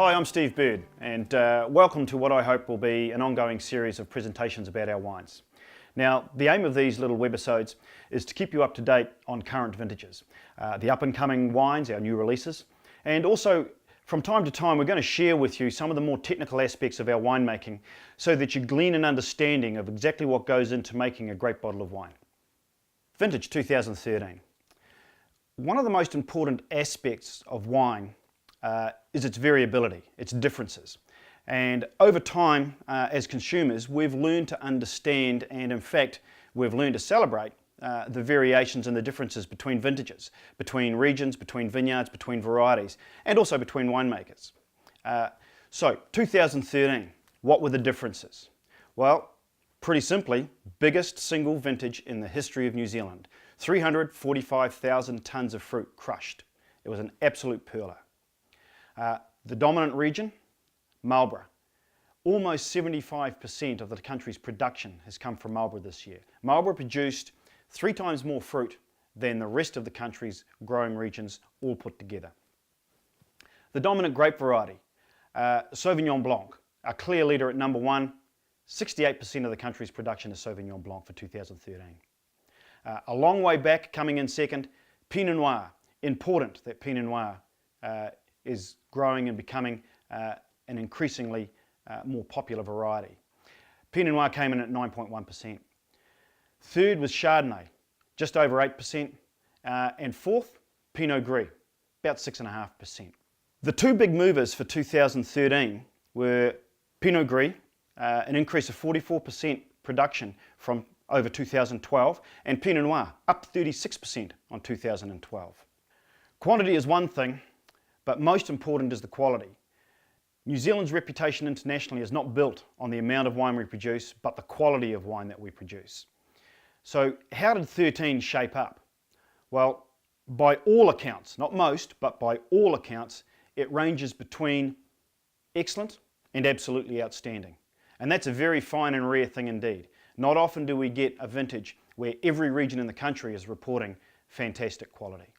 Hi, I'm Steve Bird, and welcome to what I hope will be an ongoing series of presentations about our wines. Now, the aim of these little webisodes is to keep you up to date on current vintages, the up-and-coming wines, our new releases, and also from time to time we're going to share with you some of the more technical aspects of our winemaking so that you glean an understanding of exactly what goes into making a great bottle of wine. Vintage 2013. One of the most important aspects of wine is its variability, its differences. And over time, as consumers, we've learned to understand, and in fact, we've learned to celebrate the variations and the differences between vintages, between regions, between vineyards, between varieties, and also between winemakers. So, 2013, what were the differences? Well, pretty simply, biggest single vintage in the history of New Zealand. 345,000 tonnes of fruit crushed. It was an absolute pearler. The dominant region, Marlborough. Almost 75% of the country's production has come from Marlborough this year. Marlborough produced 3 times more fruit than the rest of the country's growing regions all put together. The dominant grape variety, Sauvignon Blanc, a clear leader at number 1. 68% of the country's production is Sauvignon Blanc for 2013. A long way back, coming in second, Pinot Noir. Important that Pinot Noir is growing and becoming an increasingly more popular variety. Pinot Noir came in at 9.1%. Third was Chardonnay, just over 8%. And fourth, Pinot Gris, about 6.5%. The two big movers for 2013 were Pinot Gris, an increase of 44% production from over 2012, and Pinot Noir, up 36% on 2012. Quantity is one thing, but most important is the quality. New Zealand's reputation internationally is not built on the amount of wine we produce, but the quality of wine that we produce. So how did 13 shape up? Well, by all accounts, not most, but by all accounts, it ranges between excellent and absolutely outstanding. And that's a very fine and rare thing indeed. Not often do we get a vintage where every region in the country is reporting fantastic quality.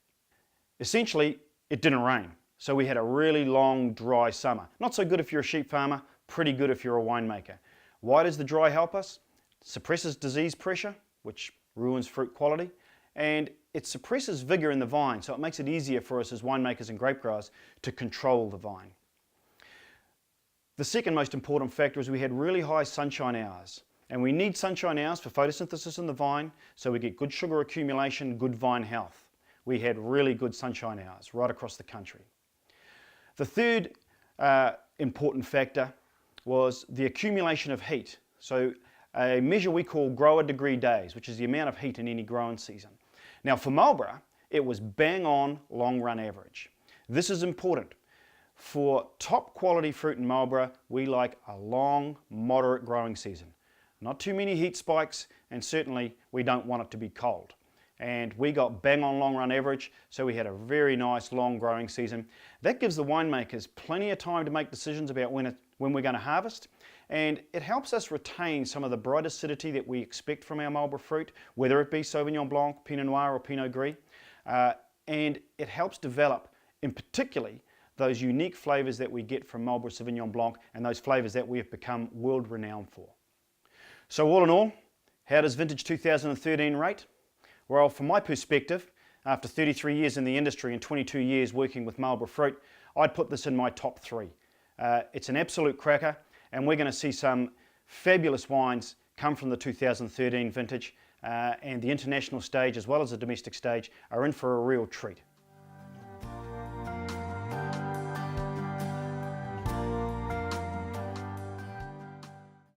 Essentially, it didn't rain. So we had a really long, dry summer. Not so good if you're a sheep farmer, pretty good if you're a winemaker. Why does the dry help us? It suppresses disease pressure, which ruins fruit quality, and it suppresses vigor in the vine, so it makes it easier for us as winemakers and grape growers to control the vine. The second most important factor is we had really high sunshine hours. And we need sunshine hours for photosynthesis in the vine, so we get good sugar accumulation, good vine health. We had really good sunshine hours right across the country. The third important factor was the accumulation of heat. So a measure we call grower degree days, which is the amount of heat in any growing season. Now for Marlborough, it was bang on long run average. This is important. For top quality fruit in Marlborough, we like a long, moderate growing season. Not too many heat spikes, and certainly we don't want it to be cold. And we got bang on long run average, so we had a very nice long growing season. That gives the winemakers plenty of time to make decisions about when we're going to harvest, and it helps us retain some of the bright acidity that we expect from our Marlborough fruit, whether it be Sauvignon Blanc, Pinot Noir or Pinot Gris, and it helps develop, in particularly, those unique flavours that we get from Marlborough Sauvignon Blanc and those flavours that we have become world renowned for. So all in all, how does vintage 2013 rate? Well, from my perspective, after 33 years in the industry and 22 years working with Marlborough fruit, I'd put this in my top 3. It's an absolute cracker, and we're going to see some fabulous wines come from the 2013 vintage, and the international stage as well as the domestic stage are in for a real treat.